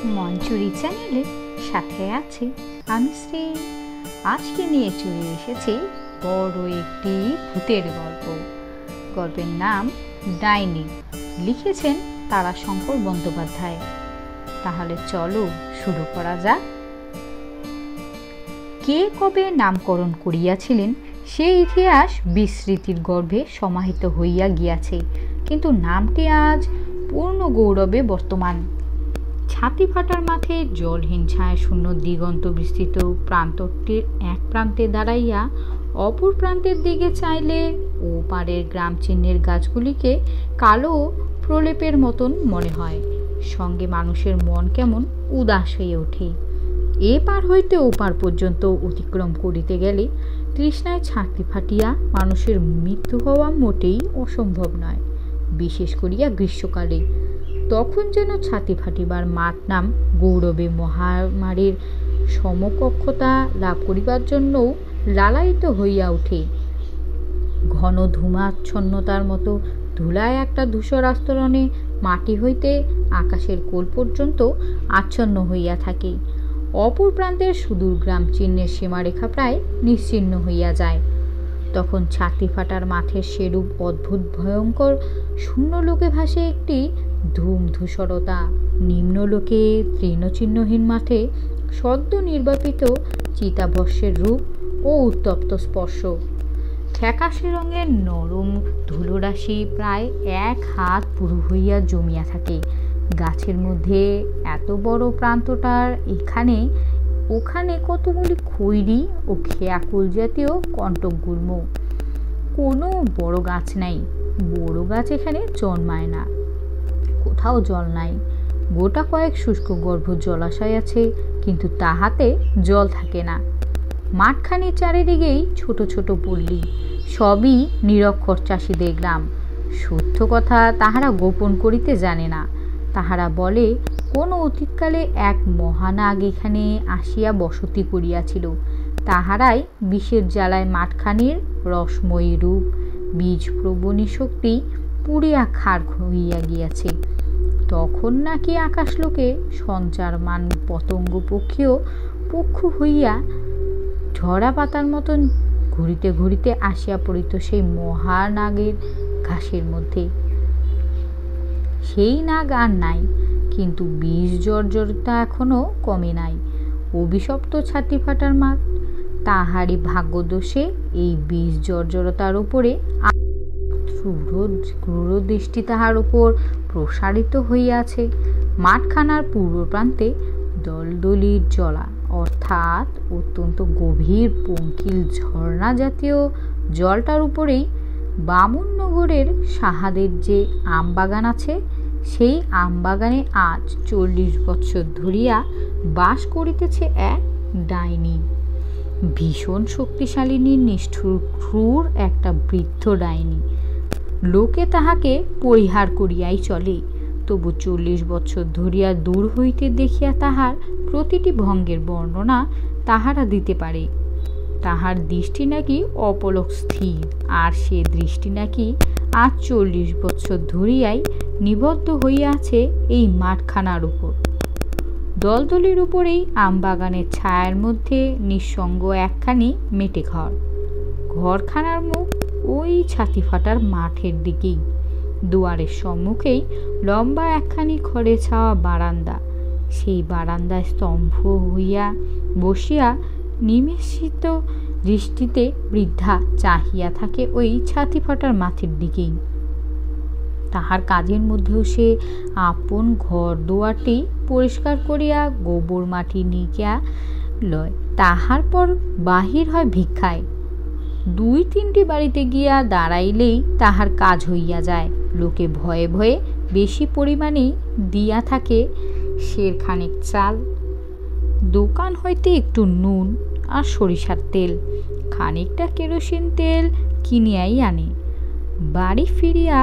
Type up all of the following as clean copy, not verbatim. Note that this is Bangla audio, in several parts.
মঞ্চুরি চ্যানেলে সাথে আছি আমি শ্রী। আজকে নিয়ে চলে এসেছি বড় একটি ভূতের গল্প। গল্পের নাম ডাইনি, লিখেছেন তারাশঙ্কর বন্দ্যোপাধ্যায়। তাহলে চলো শুরু করা যাক। কে কবে নামকরণ করিয়াছিলেন সে ইতিহাস বিস্মৃতির গর্ভে সমাহিত হইয়া গিয়াছে, কিন্তু নামটি আজ পূর্ণ গৌরবে বর্তমান। ছাতি ফাটার মাঠে জলহীন ছায়া শূন্য দিগন্ত বিস্তৃত প্রান্তটির এক প্রান্তে দাঁড়াইয়া অপর প্রান্তের দিকে চাইলে ও পারের গ্রাম চিহ্নের গাছগুলিকে কালো প্রলেপের মতন মনে হয়। সঙ্গে মানুষের মন কেমন উদাস হয়ে ওঠে। এ পার হইতে ও পার পর্যন্ত অতিক্রম করিতে গেলে তৃষ্ণায় ছাতি ফাটিয়া মানুষের মৃত্যু হওয়া মোটেই অসম্ভব নয়, বিশেষ করিয়া গ্রীষ্মকালে। তখন যেন ছাতি ফাটিবার মাঠ নাম গৌরবে মহামারীর সমকক্ষতা লাভ করিবার জন্যও লালায়িত হইয়া ওঠে। ঘন ধূমাচ্ছন্নতার মতো ধুলায় একটা ধূসর আস্তরণে মাটি হইতে আকাশের কোল পর্যন্ত আচ্ছন্ন হইয়া থাকে। অপর প্রান্তের সুদূর গ্রাম চিহ্নের সীমারেখা প্রায় নিশ্চিহ্ন হইয়া যায়। তখন ছাতি ফাটার মাঠের সেরূপ অদ্ভুত ভয়ঙ্কর শূন্যলোকে ভাসে একটি ধূসরতা। নিম্নলোকে তৃণচিহ্নহীন মাঠে সদ্য নির্বাপিত চিতাভস্যের রূপ ও উত্তপ্ত স্পর্শ। ফ্যাকাশে রঙের নরম ধুলোরাশি প্রায় 1 হাত পুরু হইয়া জমিয়া থাকে। গাছের মধ্যে এত বড় প্রান্তটার এখানে ওখানে কতগুলি খৈরি ও খেয়াকুল জাতীয় কণ্টকগুল্ম। কোনো বড় গাছ নাই, বড় গাছ এখানে জন্মায় না। কোথাও জল নাই। গোটা কয়েক শুষ্ক গর্ভ জলাশয় আছে, কিন্তু তাহাতে জল থাকে না। মাঠখানির চারিদিকেই ছোট ছোট পল্লী, সবই নিরক্ষর চাষিদের গ্রাম। সত্য কথা তাহারা গোপন করিতে জানে না। তাহারা বলে কোনো অতীতকালে এক মহানাগ এখানে আসিয়া বসতি করিয়াছিল। তাহারাই বিষের জ্বালায় মাঠখানির রসময়ী রূপ, বীজ প্রবণী শক্তি পুড়িয়া খাড় হইয়া গিয়াছে। তখন নাকি আকাশলোকে সঞ্চারমান পতঙ্গ পক্ষীও পক্ষু হইয়া ঝরা পাতার মতন ঘুরিতে ঘুরিতে আসিয়া পড়িত সেই মহানাগের ঘাসের মধ্যে। সেই নাগ আর নাই, কিন্তু বিষ জর্জরতা এখনো কমে নাই। অভিশপ্ত ছাতি ফাটার মাঠ, তাহারই ভাগ্যদোষে এই বিষ জর্জরতার উপরে ক্রূর দৃষ্টি তাহার উপর প্রসারিত হইয়াছে। মাঠখানার পূর্ব প্রান্তে দলদলির জলা, অর্থাৎ অত্যন্ত গভীর পঙ্কিল ঝর্ণা জাতীয় জলটার উপরেই বামুননগরের সাহাদের যে আমবাগান আছে, সেই আমবাগানে আজ 40 বৎসর ধরিয়া বাস করিতেছে এক ডাইনি। ভীষণ শক্তিশালিনী নিষ্ঠুর ক্রূর একটা বৃদ্ধ ডাইনি। লোকে তাহাকে পরিহার করিয়াই চলে, তবু 40 বৎসর ধরিয়া দূর হইতে দেখিয়া তাহার প্রতিটি ভঙ্গের বর্ণনা তাহারা দিতে পারে। তাহার দৃষ্টি নাকি অপলক স্থির, আর সে দৃষ্টি নাকি আজ 40 বৎসর ধরিয়াই নিবদ্ধ হইয়াছে এই মাঠখানার উপর। দলদলির উপরেই আমবাগানের ছায়ার মধ্যে নিঃসঙ্গ একখানি মেটে ঘর। ঘরখানার মুখ ওই ছাতি ফাটার মাঠের দিকেই। দুয়ারের সম্মুখেই লম্বা একখানি খড়ে ছাওয়া বারান্দা। সেই বারান্দায় স্তম্ভ হইয়া বসিয়া নিমেষিত দৃষ্টিতে বৃদ্ধা চাহিয়া থাকে ওই ছাতি ফাটার মাঠের দিকেই। তাহার কাজের মধ্যেও সে আপন ঘর দুয়ারটি পরিষ্কার করিয়া গোবর মাটি নিকিয়া লয়। তাহার পর বাহির হয় ভিক্ষায়। 2-3টি বাড়িতে গিয়া দাঁড়াইলেই তাহার কাজ হইয়া যায়। লোকে ভয়ে ভয়ে বেশি পরিমাণেই দিয়া থাকে সেরখানেক চাল। দোকান হইতে একটু নুন আর সরিষার তেল, খানিকটা কেরোসিন তেল কিনিয়াই আনে। বাড়ি ফিরিয়া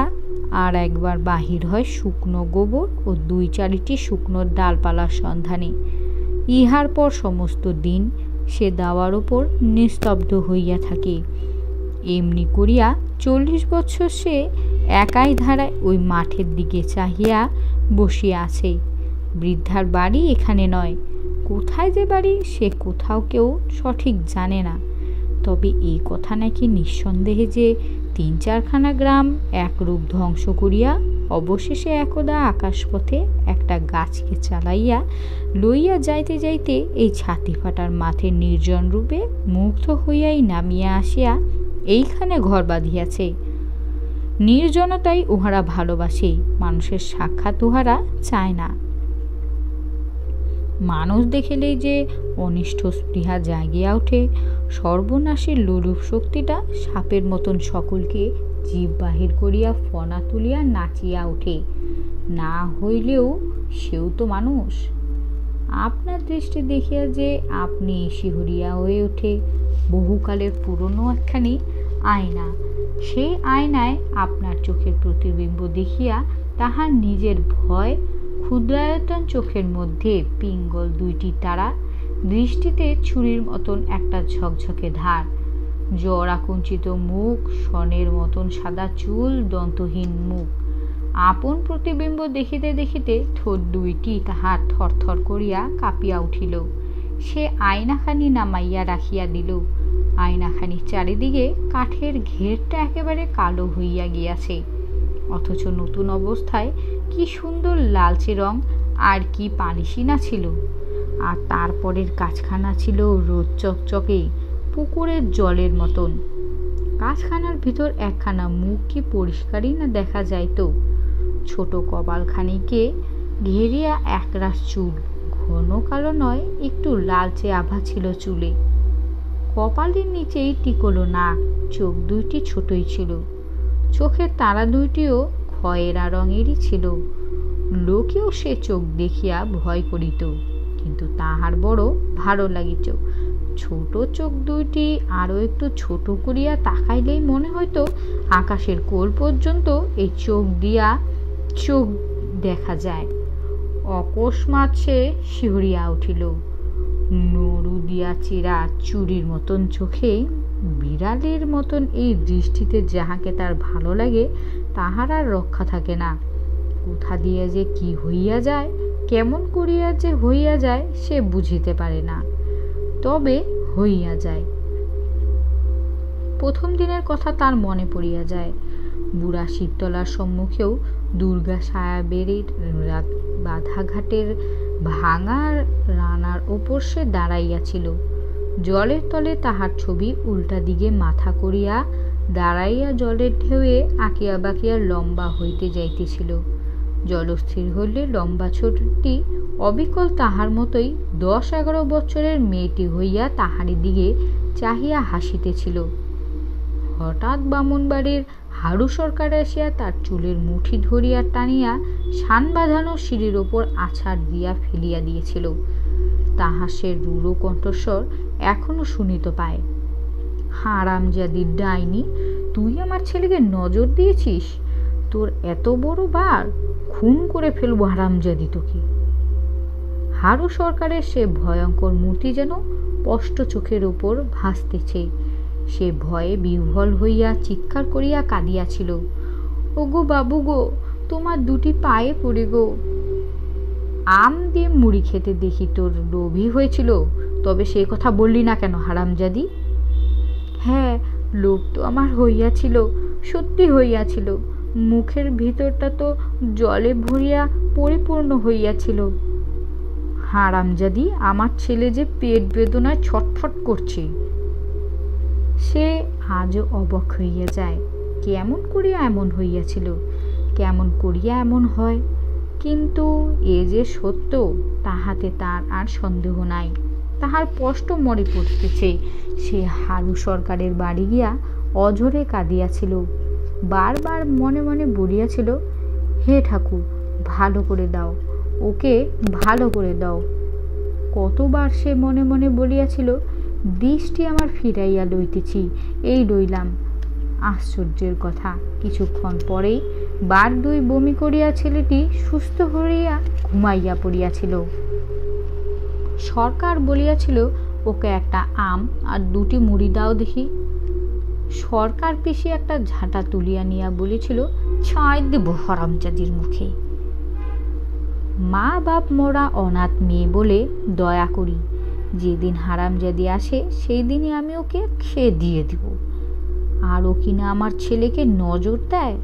আর একবার বাহির হয় শুকনো গোবর ও 2-4টি শুকনো ডালপালার সন্ধানে। ইহার পর সমস্ত দিন সে দাওয়ার ওপর নিস্তব্ধ হইয়া থাকে। এমনি করিয়া 40 বৎসর সে একাই ধারায় ওই মাঠের দিকে চাহিয়া বসিয়া আছে। বৃদ্ধার বাড়ি এখানে নয়, কোথায় যে বাড়ি সে কোথাও কেউ সঠিক জানে না। তবে এই কথা নাকি নিঃসন্দেহে যে 3-4খানা গ্রাম একরূপ ধ্বংস করিয়া অবশেষে একদা আকাশপথে একটা গাছকে চালাইয়া লইয়া যাইতে যাইতে এই ছাতি ফাটার মাঠে নির্জন রূপে মুগ্ধ হইয়াই নামিয়া আসিয়া এইখানে ঘর বাঁধিয়াছে। নির্জনতাই উহারা ভালোবাসে, মানুষের সাক্ষাৎ উহারা চায় না। মানুষ দেখিলেই যে অনিষ্ট স্পৃহা জাগিয়া ওঠে, সর্বনাশের লোলুপ শক্তিটা সাপের মতন সকলকে জীব বাহির করিয়া ফনা তুলিয়া নাচিয়া ওঠে। না হইলেও সেও তো মানুষ। আপনার দৃষ্টি দেখিয়া যে আপনি শিহরিয়া হয়ে ওঠে বহুকালের পুরনো একখানি আয়না। সেই আয়নায় আপনার চোখের প্রতিবিম্ব দেখিয়া তাহার নিজের ভয় ক্ষুদ্রায়তন চোখের মধ্যে পিঙ্গল 2টি তারা, দৃষ্টিতে ছুরির মতন একটা ঝকঝকে ধার, জ্বর আকুঞ্চিত মুখ, সনের মতন সাদা চুল, দন্তহীন মুখ। আপন প্রতিবিম্ব দেখিতে দেখিতে ঠোঁট 2টি তাহার থরথর করিয়া কাঁপিয়া উঠিল। সে আয়নাখানি নামাইয়া রাখিয়া দিল। আয়নাখানির চারিদিকে কাঠের ঘেরটা একেবারে কালো হইয়া গিয়াছে, অথচ নতুন অবস্থায় কি সুন্দর লালচে রং আর কি পালিশি না ছিল। আর তারপরের কাজখানা ছিল রোদ চকচকে পুকুরের জলের মতন। কাজখানার ভিতর একখানা মুখ কি পরিষ্কারই না দেখা যাইত। ছোট কপালখানিকে ঘেরিয়া একরাশ চুল, ঘন কালো নয়, একটু লালচে আভা ছিল চুলে। কপালের নিচেই টিকলো নাক, চোখ 2টি ছোটই ছিল, চোখের তারা 2টিও খয়েরা রঙেরই ছিল। লোকেও সে চোখ দেখিয়া ভয় করিত, কিন্তু তাহার বড় ভালো লাগিত। ছোট চোখ 2টি আরও একটু ছোট করিয়া তাকাইলেই মনে হইতো আকাশের কোল পর্যন্ত এই চোখ দিয়া চোখ দেখা যায়। অকস্মাৎ সে শিহরিয়া উঠিল। নরু দিয়া চিরা চুরির মতন চোখে বিড়ালের মতন এই দৃষ্টিতে যাহাকে তার ভালো লাগে তাহার আর রক্ষা থাকে না। কোথা দিয়া যে কি হইয়া যায়, কেমন করিয়া যে হইয়া যায় সে বুঝিতে পারে না, তবে হইয়া যায়। প্রথম দিনের কথা তার মনে পড়িয়া যায়। বুড়া শিবতলার সম্মুখেও দুর্গা সাহেবের বাধাঘাটের ভাঙা রানার ওপর সে দাঁড়াইয়াছিল। জলের তলে তাহার ছবি উল্টা দিকে মাথা করিয়া দাঁড়াইয়া জলের ঢেউয়ে আঁকিয়া বাঁকিয়া লম্বা হইতে যাইতেছিল। জলস্থির হইলে লম্বা ছোটটি অবিকল তাহার মতোই 10-11 বছরের মেয়েটি হইয়া তাহারই দিকে চাহিয়া হাসিতেছিল। হঠাৎ বামুনবাড়ির হারু সরকার আসিয়া তার চুলের মুঠি ধরিয়া টানিয়া শান বাঁধানো সিঁড়ির ওপর আছাড় দিয়া ফেলিয়া দিয়েছিল। তাহার সে রূঢ় কণ্ঠস্বর এখনো শুনিতে পায়। হারামজাদি ডাইনি, তুই আমার ছেলেকে নজর দিয়েছিস? তোর এত বড় বার, খুন করে ফেলবো হারামজাদি তোকে। হারু সরকারের সে ভয়ঙ্কর মূর্তি যেন স্পষ্ট চোখের ওপর ভাসতেছে। সে ভয়ে বিহ্বল হইয়া চিৎকার করিয়া কাঁদিয়াছিল। ওগো বাবু গো, তোমার 2টি পায়ে পড়ে গো। আম দিয়ে মুড়ি খেতে দেখি তোর লোভই হয়েছিল, তবে সেই কথা বললি না কেন হারামজাদি? হ্যাঁ, লোভ তো আমার হইয়াছিল, সত্যি হইয়াছিল। মুখের ভিতরটা তো জলে ভরিয়া পরিপূর্ণ হইয়াছিল। হারামজাদি, আমার ছেলে যে পেট বেদনায় ছটফট করছে। সে আজও অবাক হইয়া যায়, কেমন করিয়া এমন হইয়াছিল, কেমন করিয়া এমন হয়। কিন্তু এ যে সত্য তাহাতে তার আর সন্দেহ নাই। তাহার স্পষ্ট মনে পড়িতেছে সে হারু সরকারের বাড়ি গিয়া অঝরে কাঁদিয়াছিল। বারবার মনে মনে বলিয়াছিল, হে ঠাকুর, ভালো করে দাও, ওকে ভালো করে দাও। কতবার সে মনে মনে বলিয়াছিল, দৃষ্টি আমার ফিরাইয়া লইতেছি, এই লইলাম। আশ্চর্যের কথা, কিছুক্ষণ পরেই 2 বমি করিয়া ছেলেটি সুস্থ হইয়া ঘুমাইয়া পড়িয়াছিল। সরকার বলিয়াছিল, ওকে একটা আম আর 2টি মুড়ি দাও দেখি। সরকার পিসি একটা ঝাঁটা তুলিয়া নিয়া বলেছিল, ছাই দেব হারামজাদির মুখে। মা বাপ মোরা অনাথ মেয়ে বলে দয়া করি, যেদিন হারামজাদি আসে সেই দিনই আমি ওকে খেয়ে দিয়ে দিব। আর ও কিনা আমার ছেলেকে নজর দেয়,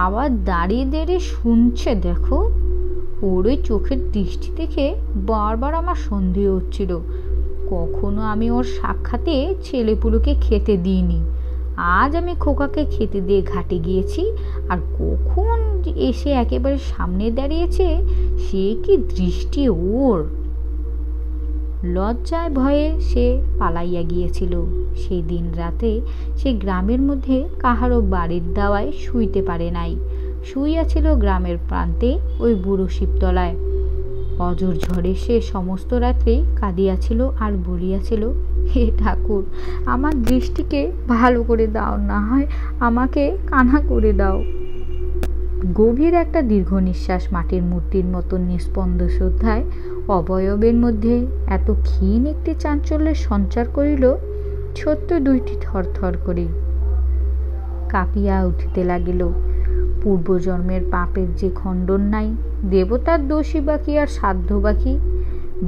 আবার দাঁড়িয়ে দাঁড়িয়ে শুনছে। দেখো, ওর ওই চোখের দৃষ্টি দেখে বারবার আমার সন্দেহ হচ্ছিল। কখনো আমি ওর সাক্ষাতে ছেলেপুলোকে খেতে দিইনি, আজ আমি খোকাকে খেতে দিয়ে ঘাটে গিয়েছি, আর কখন এসে একেবারে সামনে দাঁড়িয়েছে, সে কি দৃষ্টি ওর! লজ্জায় ভয়ে সে পালাইয়া গিয়েছিল। সেই দিন রাতে সে গ্রামের মধ্যে কাহারও বাড়ির দাওয়ায় শুইতে পারে নাই, শুইয়াছিল গ্রামের প্রান্তে ওই বুড়ো শিবতলায়। অজর ঝড়ে সে সমস্ত রাত্রি কাঁদিয়াছিল আর বলিয়াছিল, হে ঠাকুর, আমার দৃষ্টিকে ভালো করে দাও, না হয় আমাকে কানা করে দাও। গভীর একটা দীর্ঘ নিঃশ্বাস মাটির মূর্তির মতো নিস্পন্দ শ্রদ্ধায় অবয়বের মধ্যে এত ক্ষীণ একটি চাঞ্চল্যের সঞ্চার করিল, ছোট্ট দুইটি থরথর করে কাঁপিয়া উঠিতে লাগিল। পূর্বজন্মের পাপের যে খণ্ডন নাই, দেবতার দোষী বাকি আর সাধ্য বাকি।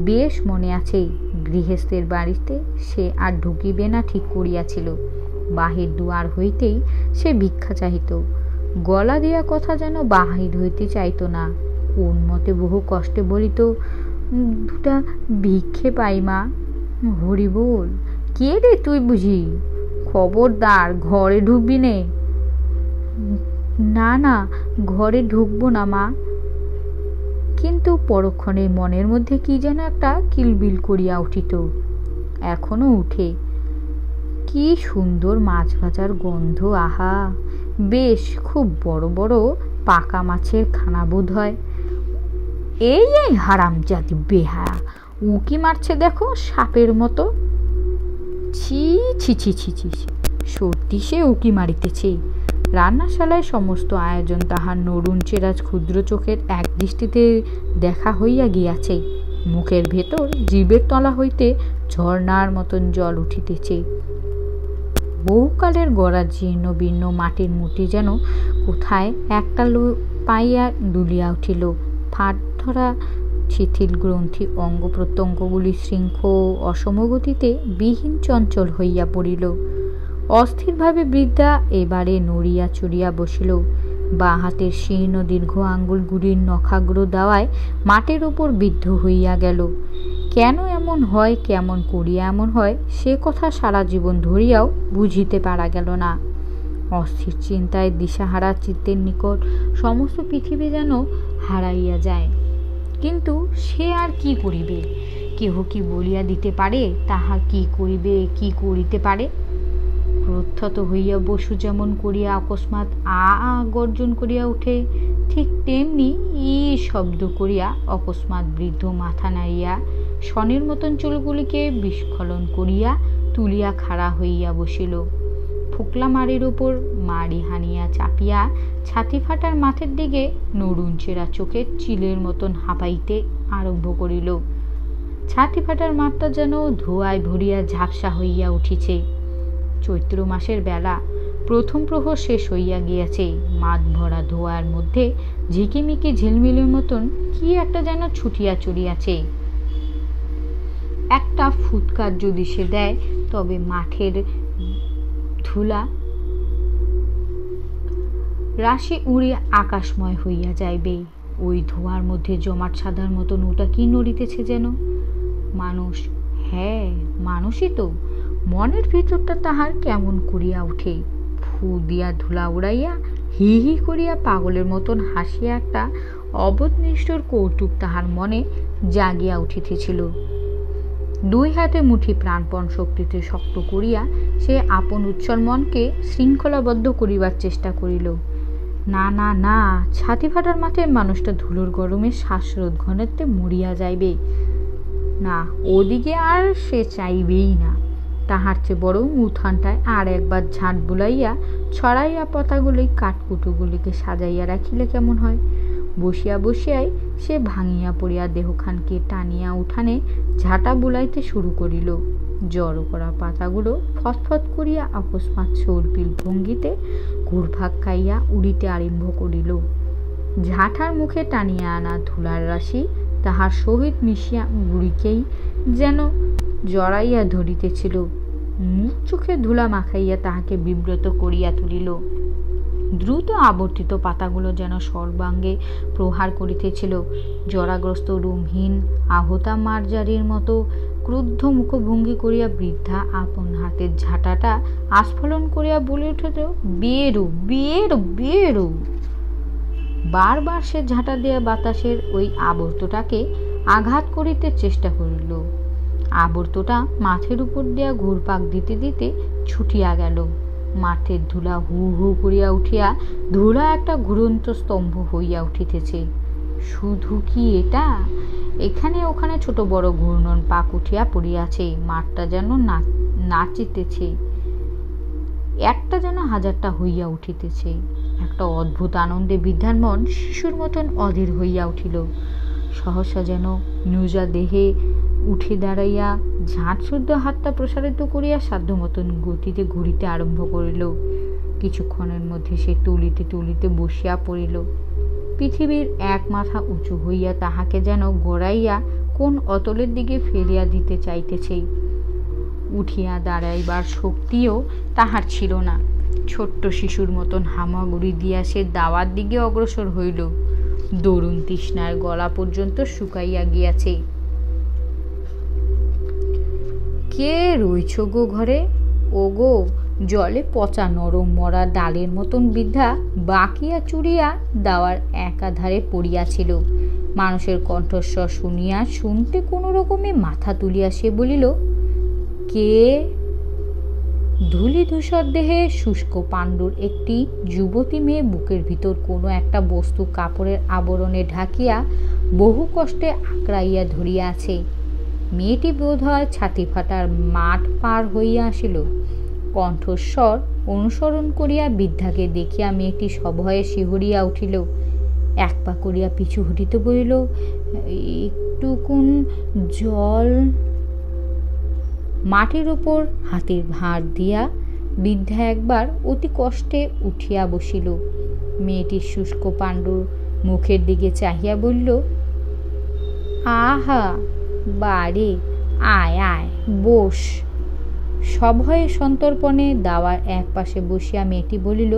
বেশ মনে আছে, গৃহস্থের বাড়িতে সে আর ঢুকিবে না ঠিক করিয়াছিল। বাহির দুয়ার হইতেই সে ভিক্ষা চাহিত, গলা দিয়া কথা যেন বাহির হইতে চাইত না। কোন মতে বহু কষ্টে বলিত, দুটা ভিক্ষে পাই মা। হরি বল, কে রে তুই বুঝি? খবরদার ঘরে ঢুকবি নে। না না, ঘরে ঢুকবো না মা। কিন্তু পরক্ষণে মনের মধ্যে কি যেন একটা কিলবিল করিয়া উঠিত, এখনো উঠে। কি সুন্দর মাছ ভাজার গন্ধ! আহা, বেশ খুব বড় বড় পাকা মাছের খানা বোধ হয়। এই এই হারামজাদি বেহায়া, উকি মারছে দেখো সাপের মতো। ছি ছি ছি ছি ছি, সত্যি সে উকি মারিতেছে। রান্নাশালায় সমস্ত আয়োজন তাহার নরুণ চেরাজ ক্ষুদ্র চোখের এক দৃষ্টিতে দেখা হইয়া গিয়াছে। মুখের ভেতর জিভের তলা হইতে ঝর্ণার মতন জল উঠিতেছে। বহুকালের গড়া জীর্ণ বীর্ণ মাটির মূর্তি যেন কোথায় একটা পাইয়া দুলিয়া উঠিল। ফাট ধরা শিথিল গ্রন্থি অঙ্গ প্রত্যঙ্গগুলি শৃঙ্খ অসমগতিতে বিহীন চঞ্চল হইয়া পড়িল। অস্থিরভাবে বৃদ্ধা এবারে নড়িয়া চড়িয়া বসিল। বাঁ হাতের শীর্ণ দীর্ঘ আঙ্গুলগুলির নখাগ্র দাওয়ায় মাটির উপর বিদ্ধ হইয়া গেল। কেন এমন হয়, কেমন করিয়া এমন হয়, সে কথা সারা জীবন ধরিয়াও বুঝিতে পারা গেল না। অস্থির চিন্তায় দিশাহারা চিত্তের নিকট সমস্ত পৃথিবী যেন হারাইয়া যায়। কিন্তু সে আর কি করিবে? কেহ কি বলিয়া দিতে পারে তাহা কি করিবে, কি করিতে পারে? প্রথত হইয়া বসু যেমন করিয়া অকস্মাৎ আ গর্জন করিয়া উঠে, ঠিক তেমনি ই শব্দ করিয়া অকস্মাৎ বৃদ্ধ মাথা নাড়িয়া শনের মতন চুলগুলিকে বিস্খলন করিয়া তুলিয়া খাড়া হইয়া বসিল। ফোকলা মাড়ির উপর মাড়ি হানিয়া চাপিয়া ছাতি ফাটার মাথের দিকে নরুণ চেরা চোখের চিলের মতন হাঁপাইতে আরম্ভ করিল। ছাতি ফাটার মাঠটা যেন ধোঁয়ায় ভরিয়া ঝাপসা হইয়া উঠিছে। চৈত্র মাসের বেলা, প্রথম প্রহর শেষ হইয়া গিয়াছে। মাঠ ভরা ধোঁয়ার মধ্যে ঝিকিমিকি ঝিলমিলের মতন কি একটা যেন ছুটিয়া চড়িয়াছে। একটা ফুৎকার যদি সে দেয়, তবে মাঠের ধুলা রাশি উড়ে আকাশময় হইয়া যাইবে। ওই ধোঁয়ার মধ্যে জমাট সাদার মতন ওটা কি নড়িতেছে যেন? মানুষ, হ্যাঁ মানুষই তো। মনের ভিতরটা তাহার কেমন করিয়া উঠে। ফু দিয়া ধুলা উড়াইয়া হি হি করিয়া পাগলের মতন হাসিয়া একটা অবোধ নিষ্ঠুর কৌতুক তাহার মনে জাগিয়া উঠিতেছিল। দুই হাতে মুঠি প্রাণপণ শক্তিতে শক্ত করিয়া সে আপন উচ্ছল মনকে শৃঙ্খলাবদ্ধ করিবার চেষ্টা করিল। না না না, ছাতি ফাটার মাঠে মানুষটা ধুলোর গরমে শ্বাসরোধ ঘনত্বে মরিয়া যাইবে না, ওদিকে আর সে চাইবেই না। তাহার চেয়ে বরং উঠানটায় আর একবার ঝাঁট বুলাইয়া ছড়াইয়া পাতাগুলি কাঠকুটোগুলিকে সাজাইয়া রাখিলে কেমন হয়? বসিয়া বসিয়াই সে ভাঙিয়া পড়িয়া দেহখানকে টানিয়া উঠানে ঝাঁটা বুলাইতে শুরু করিল। জড়ো করা পাতাগুলো ফটফট করিয়া অকস্মাৎ সর্পিল ভঙ্গিতে ঘুরভাগ খাইয়া উড়িতে আরম্ভ করিল। ঝাঁটার মুখে টানিয়া আনা ধুলার রাশি তাহার সহিত মিশিয়া বুড়িকেই যেন জড়াইয়া ধরিতেছিল, মুখ চোখে ধুলা মাখাইয়া তাহাকে বিব্রত করিয়া তুলিল। দ্রুত আবর্তিত পাতাগুলো যেন সর্বাঙ্গে প্রহার করিতেছিল। জরাগ্রস্ত রুমহীন আহতা মারজারির মতো ক্রুদ্ধ মুখভঙ্গি করিয়া বৃদ্ধা আপন হাতের ঝাঁটাটা আস্ফলন করিয়া বলে উঠিল, বেরো বেরো বেরো। বারবার সে ঝাঁটা দিয়া বাতাসের ওই আবর্তটাকে আঘাত করিতে চেষ্টা করিল। আবর্তটা মাথের উপর দিয়া ঘুরপাক দিতে দিতে ছুটিয়া গেল। মাঠের ধুলা হু হু করিয়া উঠিয়া ধুলা একটা ঘুরন্ত স্তম্ভ হইয়া উঠিতেছে। শুধু কি এটা? এখানে ওখানে ছোট বড় ঘূর্ণন পাক উঠিয়া পড়িয়াছে। মাঠটা যেন নাচিতেছে, একটা যেন হাজারটা হইয়া উঠিতেছে। একটা অদ্ভুত আনন্দে বৃদ্ধার মন শিশুর মতন অধীর হইয়া উঠিল। সহসা যেন নুজা দেহে উঠে দাঁড়াইয়া ঝাঁট শুদ্ধ হাতটা প্রসারিত করিয়া সাধ্য মতন গতিতে ঘুরিতে আরম্ভ করিল। কিছুক্ষণের মধ্যে সে তুলিতে তুলিতে বসিয়া পড়িল। পৃথিবীর এক মাথা উঁচু হইয়া তাহাকে যেন গড়াইয়া কোন অতলের দিকে ফেলিয়া দিতে চাইতেছে। উঠিয়া দাঁড়াইবার শক্তিও তাহার ছিল না। ছোট্ট শিশুর মতন হামাগুড়ি দিয়া সে দাওয়ার দিকে অগ্রসর হইল। দরুণ তৃষ্ণার গলা পর্যন্ত শুকাইয়া গিয়াছে। কে রইছ গো ঘরে? ও গো, জলে পচা নরম মরা ডালের মতন বৃদ্ধা বাঁকিয়া চুরিয়া দাওয়ার একাধারে পড়িয়াছিল। মানুষের কণ্ঠস্বর শুনিয়া শুনতে কোনো রকমে মাথা তুলিয়া সে বলিল, কে? ধূলি ধূসর দেহে শুষ্ক পাণ্ডুর একটি যুবতী মেয়ে বুকের ভিতর কোনো একটা বস্তু কাপড়ের আবরণে ঢাকিয়া বহু কষ্টে আঁকড়াইয়া ধরিয়া আছে। মেয়েটি বোধ হয় ছাতি ফাটার মাঠ পার হইয়া আসিল। কণ্ঠস্বর অনুসরণ করিয়া বৃদ্ধাকে দেখিয়া মেয়েটি সভয়ে শিহরিয়া উঠিল। এক পা করিয়া পিছু হটিতে বলিল, একটুকুন জল। মাটির উপর হাতের ভাঁড় দিয়া বৃদ্ধা একবার অতি কষ্টে উঠিয়া বসিল। মেয়েটির শুষ্ক পাণ্ডুর মুখের দিকে চাহিয়া বলল, আহা বারে, আয় আয় বস। সভয়ে সন্তর্পণে দাওয়ার এক পাশে বসিয়া মেয়েটি বলিল,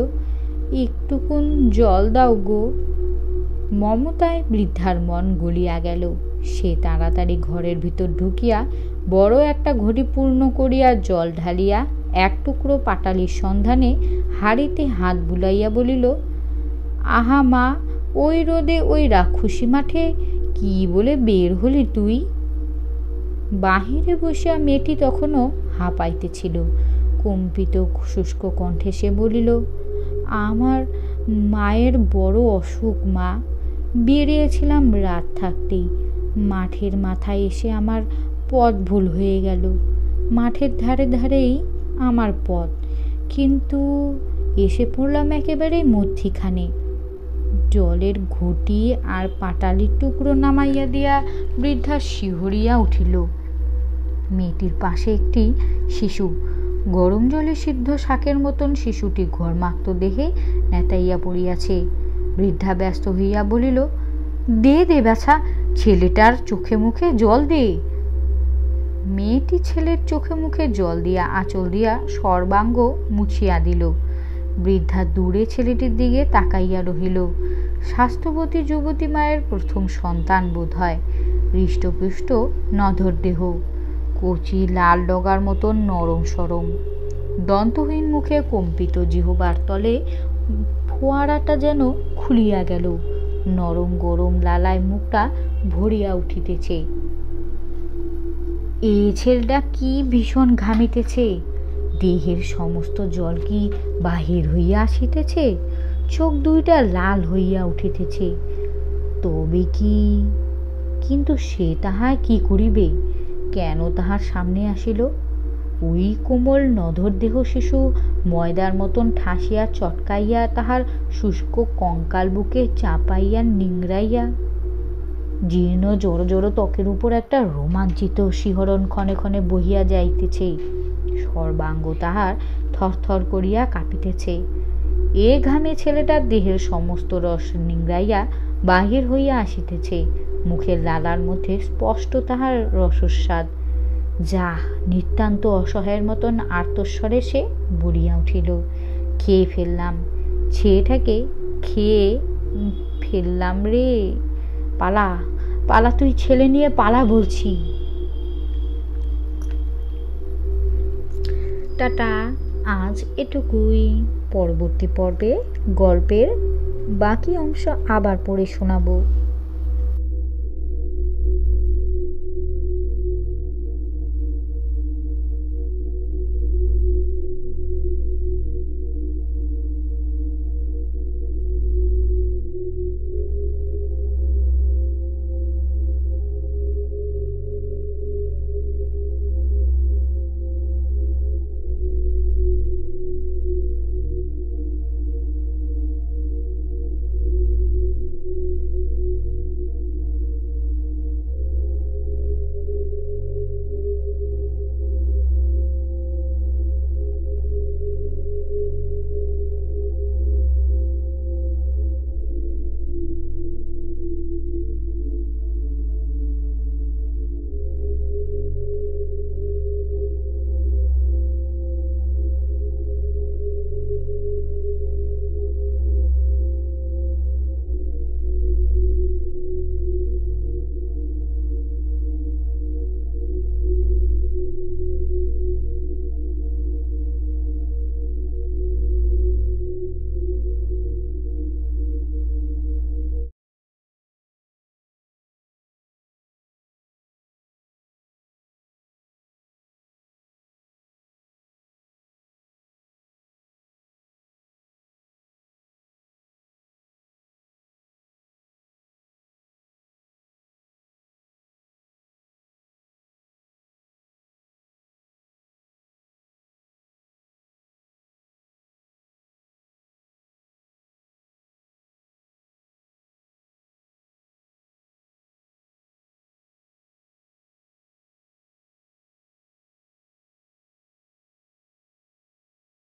একটুকুন জল দাও গো। মমতায় বৃদ্ধার মন গলিয়া গেল। সে তাড়াতাড়ি ঘরের ভিতর ঢুকিয়া বড় একটা ঘটি পূর্ণ করিয়া জল ঢালিয়া এক টুকরো পাটালির সন্ধানে হাড়িতে হাত বুলাইয়া বলিল, আহা মা, ওই রোদে ওই রাক্ষসী মাঠে কি বলে বের হলি তুই? বাহিরে বসিয়া মেয়েটি তখনও হাঁপাইতেছিল। কম্পিত শুষ্ক কণ্ঠে সে বলিল, আমার মায়ের বড় অসুখ মা। বেরিয়েছিলাম রাত থাকতেই। মাঠের মাথায় এসে আমার পথ ভুল হয়ে গেল। মাঠের ধারে ধারেই আমার পথ, কিন্তু এসে পড়লাম একেবারে মধ্যিখানে। জলের ঘটি আর পাটালির টুকরো নামাইয়া দিয়া বৃদ্ধা শিহরিয়া উঠিল। মেয়েটির পাশে একটি শিশু, গরম জলে সিদ্ধ শাকের মতন শিশুটি ঘর্মাক্ত দেহে নেতাইয়া পড়িয়াছে। বৃদ্ধা ব্যস্ত হইয়া বলিল, দে দে বাছা, ছেলেটার চোখে মুখে জল দে। মেয়েটি ছেলের চোখে মুখে জল দিয়া আঁচল দিয়া সর্বাঙ্গ মুছিয়া দিল। বৃদ্ধা দূরে ছেলেটির দিকে তাকাইয়া রহিল। স্বাস্থ্যবতী যুবতী মায়ের প্রথম সন্তান বোধ হয়। হৃষ্টপুষ্ট নধর দেহ, কচি লাল ডগার মতন নরম সরম। দন্তহীন মুখে কম্পিত জিহ্বার তলে ফোয়ারাটা যেন খুলিয়া গেল। নরম গরম লালায় মুখটা ভরিয়া উঠিতেছে। এই ছেলেটা কি ভীষণ ঘামিতেছে। দেহের সমস্ত জল কি বাহির হইয়া আসিতেছে। চোখ দুইটা লাল হইয়া উঠিতেছে। তবে কি? কিন্তু সে তাহার কি করিবে? কেন তাহার সামনে আসিল? ওই কোমল নধর দেহ শিশু ময়দার মতন ঠাসিয়া চটকাইয়া তাহার শুষ্ক কঙ্কাল বুকে চাপাইয়া নিংড়াইয়া জীর্ণ জড়ো জড়ো ত্বকের উপর একটা রোমাঞ্চিত শিহরণ ক্ষণে ক্ষণে বহিয়া যাইতেছে। সর্বাঙ্গ তাহার থরথর করিয়া কাঁপিতেছে। এ ঘামে ছেলেটার দেহের সমস্ত রস নিংড়াইয়া বাহির হইয়া আসিতেছে, মুখের লালার মধ্যে স্পষ্ট তাহার রসস্বাদ। যা, নিতান্ত অসহায়ের মতন আর্তস্বরে সে বলিয়া উঠিল, খেয়ে ফেললাম, ছেলেটাকে খেয়ে ফেললাম রে। পালা পালা, তুই ছেলে নিয়ে পালা বলছি। টাটা, আজ এটুকুই। পরবর্তী পর্বে গল্পের বাকি অংশ আবার পড়ে শোনাবো।